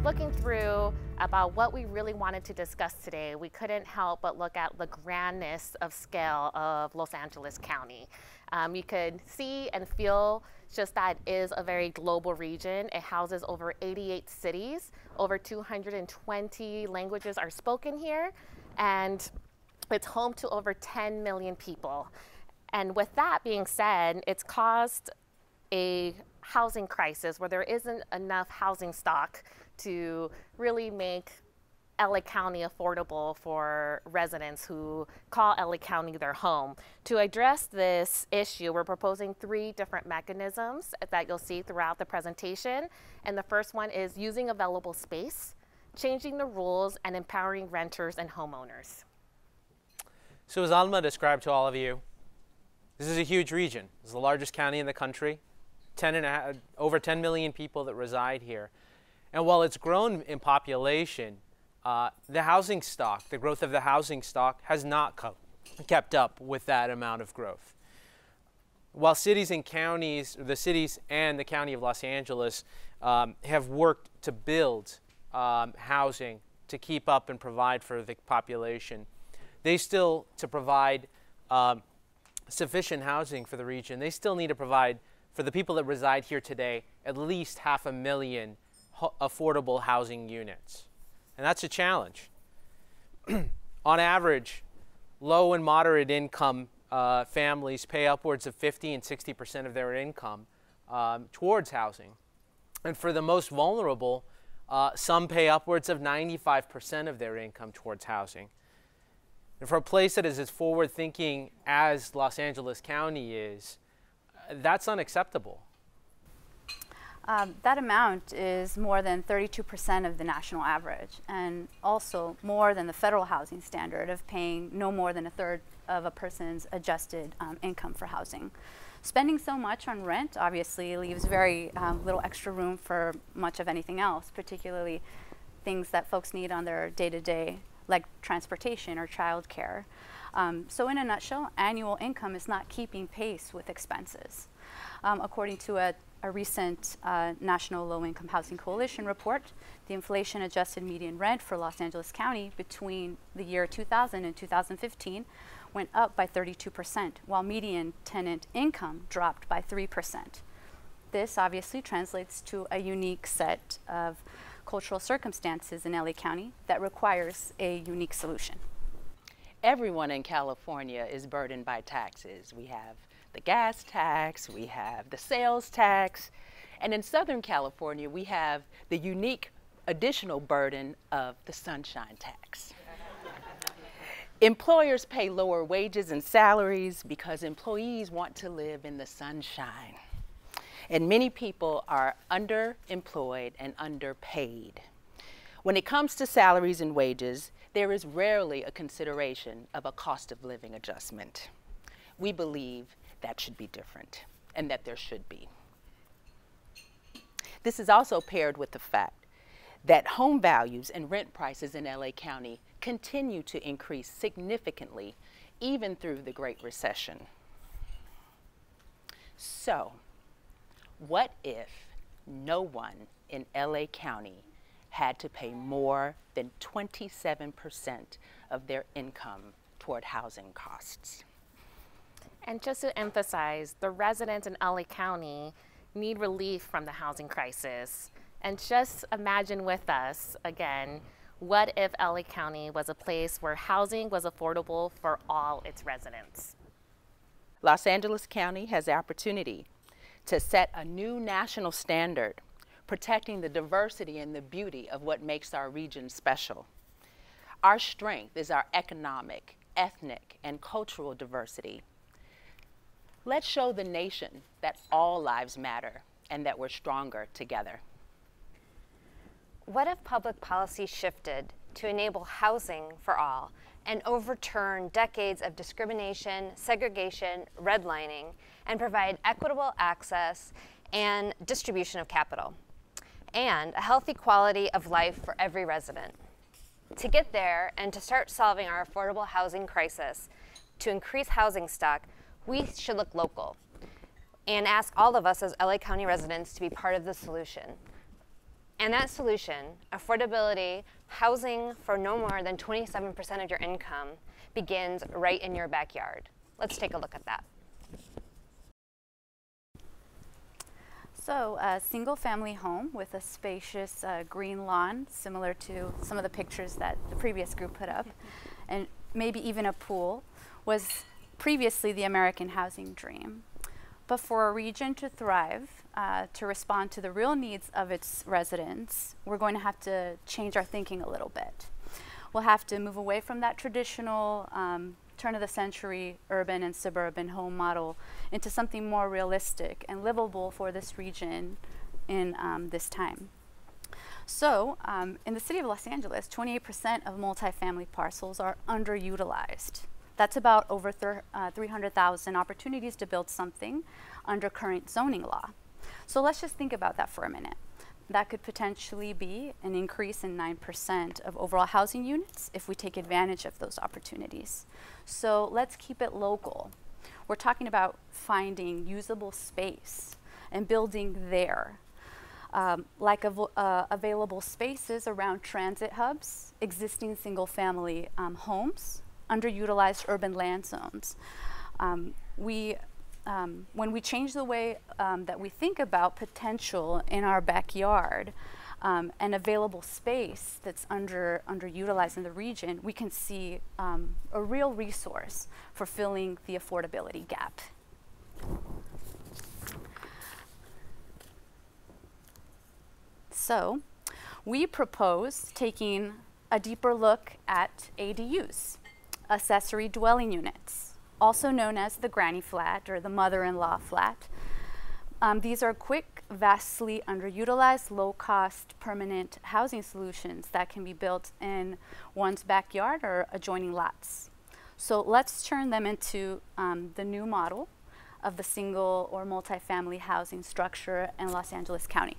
looking through about what we really wanted to discuss today, we couldn't help but look at the grandness of scale of Los Angeles County. You could see and feel just that it is a very global region. It houses over 88 cities, over 220 languages are spoken here, and it's home to over 10 million people. And with that being said, it's caused a housing crisis where there isn't enough housing stock to really make LA County affordable for residents who call LA County their home. To address this issue, we're proposing 3 different mechanisms that you'll see throughout the presentation. And the first one is using available space, changing the rules, and empowering renters and homeowners. So as Alma described to all of you, this is a huge region. It's the largest county in the country, over 10 million people that reside here. And while it's grown in population, the housing stock, the growth of the housing stock has not kept up with that amount of growth. While cities and counties, the cities and the County of Los Angeles have worked to build housing to keep up and provide for the population, they still, to provide sufficient housing for the region, they still need to provide for the people that reside here today at least 500,000 affordable housing units. And that's a challenge. On average, low and moderate income families pay upwards of 50 and 60% of their income towards housing. And for the most vulnerable, some pay upwards of 95% of their income towards housing. And for a place that is as forward-thinking as Los Angeles County is, that's unacceptable. That amount is more than 32% of the national average, and also more than the federal housing standard of paying no more than 1/3 of a person's adjusted income for housing. Spending so much on rent obviously leaves very little extra room for much of anything else, particularly things that folks need on their day-to-day, like transportation or childcare. So in a nutshell, annual income is not keeping pace with expenses. According to a recent National Low-Income Housing Coalition report, the inflation-adjusted median rent for Los Angeles County between the year 2000 and 2015 went up by 32%, while median tenant income dropped by 3%. This obviously translates to a unique set of cultural circumstances in LA County that requires a unique solution. Everyone in California is burdened by taxes. We have the gas tax, we have the sales tax, and in Southern California, we have the unique additional burden of the sunshine tax. Employers pay lower wages and salaries because employees want to live in the sunshine. And many people are underemployed and underpaid. When it comes to salaries and wages, there is rarely a consideration of a cost of living adjustment. We believe that should be different, and that there should be. This is also paired with the fact that home values and rent prices in LA County continue to increase significantly, even through the Great Recession. So, what if no one in LA County had to pay more than 27% of their income toward housing costs? And just to emphasize, the residents in LA County need relief from the housing crisis. And just imagine with us, again, what if LA County was a place where housing was affordable for all its residents? Los Angeles County has the opportunity to set a new national standard, protecting the diversity and the beauty of what makes our region special. Our strength is our economic, ethnic, and cultural diversity. Let's show the nation that all lives matter and that we're stronger together. What if public policy shifted to enable housing for all and overturn decades of discrimination, segregation, redlining, and provide equitable access and distribution of capital, and a healthy quality of life for every resident? To get there and to start solving our affordable housing crisis, to increase housing stock, we should look local and ask all of us as LA County residents to be part of the solution. And that solution, affordability, housing for no more than 27% of your income, begins right in your backyard. Let's take a look at that. So a single-family home with a spacious green lawn, similar to some of the pictures that the previous group put up, and maybe even a pool, was previously the American housing dream. But for a region to thrive, to respond to the real needs of its residents, we're going to have to change our thinking a little bit. We'll have to move away from that traditional turn-of-the-century urban and suburban home model into something more realistic and livable for this region in this time. So in the city of Los Angeles, 28% of multifamily parcels are underutilized. That's about over 300,000 opportunities to build something under current zoning law. So let's just think about that for a minute. That could potentially be an increase in 9% of overall housing units if we take advantage of those opportunities. So let's keep it local. We're talking about finding usable space and building there. Like available spaces around transit hubs, existing single-family homes, underutilized urban land zones. When we change the way that we think about potential in our backyard and available space that's underutilized in the region, we can see a real resource for filling the affordability gap. So we propose taking a deeper look at ADUs, accessory dwelling units, also known as the granny flat or the mother-in-law flat. These are quick, vastly underutilized, low-cost, permanent housing solutions that can be built in one's backyard or adjoining lots. So let's turn them into the new model of the single or multifamily housing structure in Los Angeles County.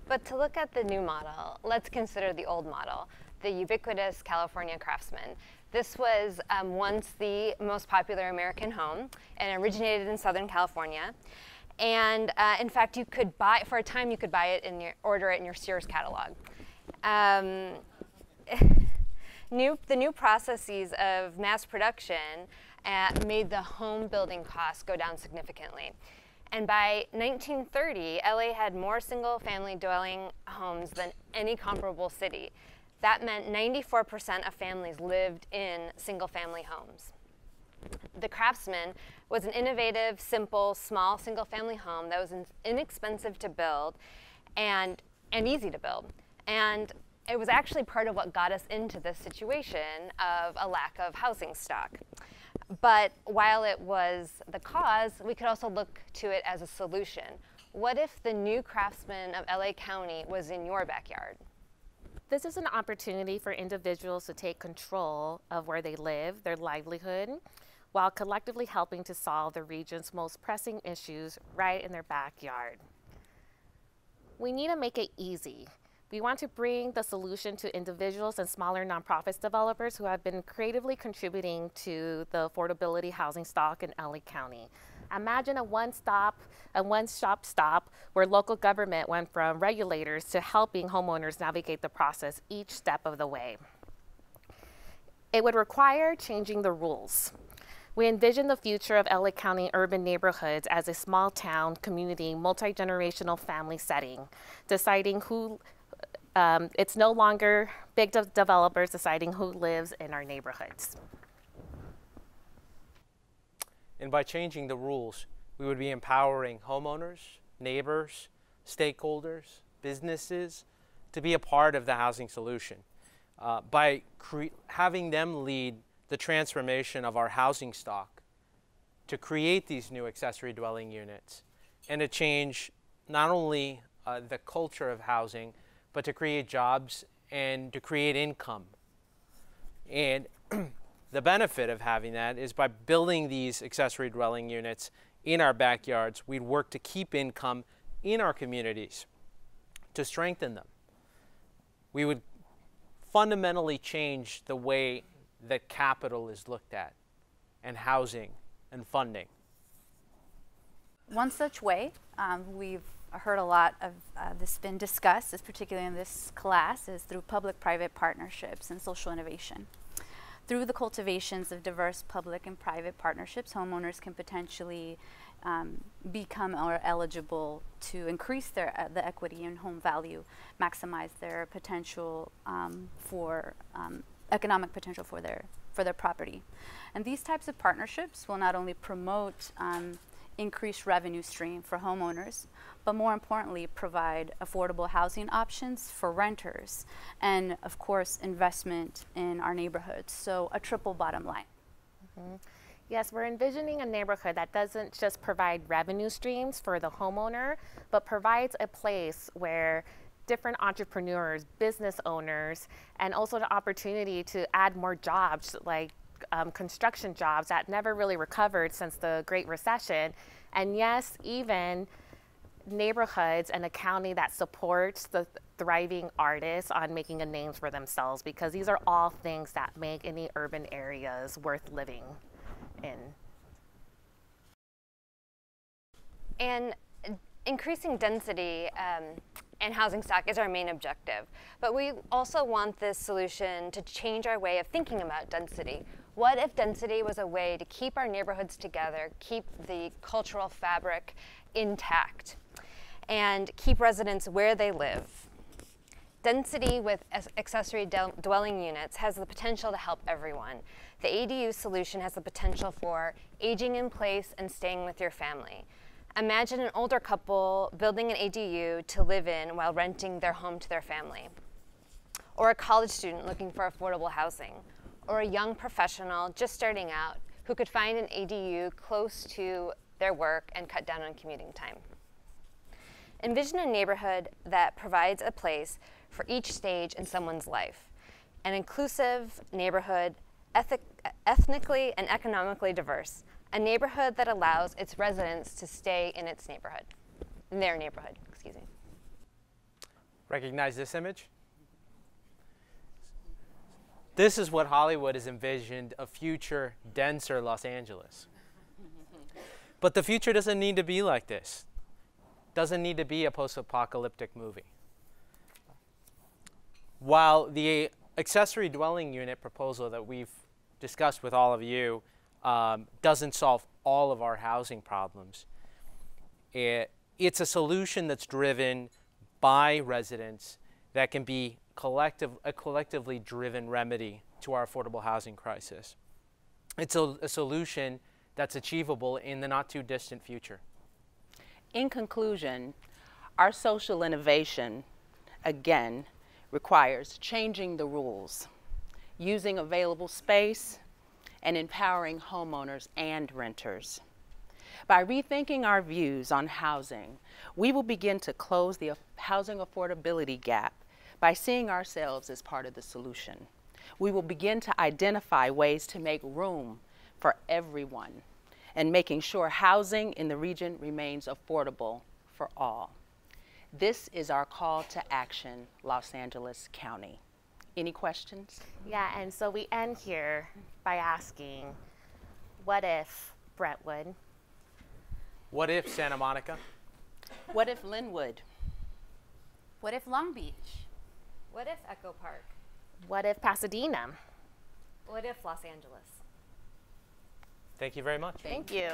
But to look at the new model, let's consider the old model, the ubiquitous California Craftsman. This was once the most popular American home and originated in Southern California. And in fact, you could buy, for a time, you could buy it in order it in your Sears catalog. The new processes of mass production made the home building costs go down significantly. And by 1930, LA had more single-family dwelling homes than any comparable city. That meant 94% of families lived in single-family homes. The Craftsman was an innovative, simple, small single-family home that was inexpensive to build and easy to build. And it was actually part of what got us into this situation of a lack of housing stock. But while it was the cause, we could also look to it as a solution. What if the new Craftsman of LA County was in your backyard? This is an opportunity for individuals to take control of where they live, their livelihood, while collectively helping to solve the region's most pressing issues right in their backyard. We need to make it easy. We want to bring the solution to individuals and smaller nonprofits developers who have been creatively contributing to the affordability housing stock in LA County. Imagine a one-stop stop where local government went from regulators to helping homeowners navigate the process each step of the way. It would require changing the rules. We envision the future of LA County urban neighborhoods as a small town, community, multi-generational family setting, deciding who it's no longer big developers deciding who lives in our neighborhoods. And by changing the rules, we would be empowering homeowners, neighbors, stakeholders, businesses to be a part of the housing solution. By having them lead the transformation of our housing stock to create these new accessory dwelling units and to change not only the culture of housing, but to create jobs and to create income. And the benefit of having that is by building these accessory dwelling units in our backyards, we'd work to keep income in our communities, to strengthen them. We would fundamentally change the way that capital is looked at, and housing and funding. One such way we've heard a lot of this been discussed, particularly in this class, is through public-private partnerships and social innovation. Through the cultivations of diverse public and private partnerships, homeowners can potentially become or eligible to increase their the equity in home value, maximize their potential for economic potential for their property. And these types of partnerships will not only promote increased revenue stream for homeowners, but more importantly, provide affordable housing options for renters, and of course, investment in our neighborhoods. So a triple bottom line. Mm-hmm. Yes, we're envisioning a neighborhood that doesn't just provide revenue streams for the homeowner, but provides a place where different entrepreneurs, business owners, and also the opportunity to add more jobs, like construction jobs that never really recovered since the Great Recession. And yes, even neighborhoods and a county that supports the thriving artists on making a name for themselves, because these are all things that make any urban areas worth living in. And increasing density and housing stock is our main objective. But we also want this solution to change our way of thinking about density. What if density was a way to keep our neighborhoods together, keep the cultural fabric intact, and keep residents where they live? Density with accessory dwelling units has the potential to help everyone. The ADU solution has the potential for aging in place and staying with your family. Imagine an older couple building an ADU to live in while renting their home to their family. Or a college student looking for affordable housing. Or a young professional just starting out who could find an ADU close to their work and cut down on commuting time. Envision a neighborhood that provides a place for each stage in someone's life. An inclusive neighborhood, ethnically and economically diverse. A neighborhood that allows its residents to stay in its neighborhood, in their neighborhood, excuse me. Recognize this image? This is what Hollywood has envisioned, a future denser Los Angeles. But the future doesn't need to be like this. Doesn't need to be a post-apocalyptic movie. While the accessory dwelling unit proposal that we've discussed with all of you doesn't solve all of our housing problems, it's a solution that's driven by residents that can be a collectively driven remedy to our affordable housing crisis. It's a solution that's achievable in the not too distant future. In conclusion, our social innovation, again, requires changing the rules, using available space, and empowering homeowners and renters. By rethinking our views on housing, we will begin to close the housing affordability gap by seeing ourselves as part of the solution. We will begin to identify ways to make room for everyone and making sure housing in the region remains affordable for all. This is our call to action, Los Angeles County. Any questions? Yeah, and so we end here by asking, what if Brentwood? What if Santa Monica? What if Linwood? What if Long Beach? What if Echo Park? What if Pasadena? What if Los Angeles? Thank you very much. Thank you.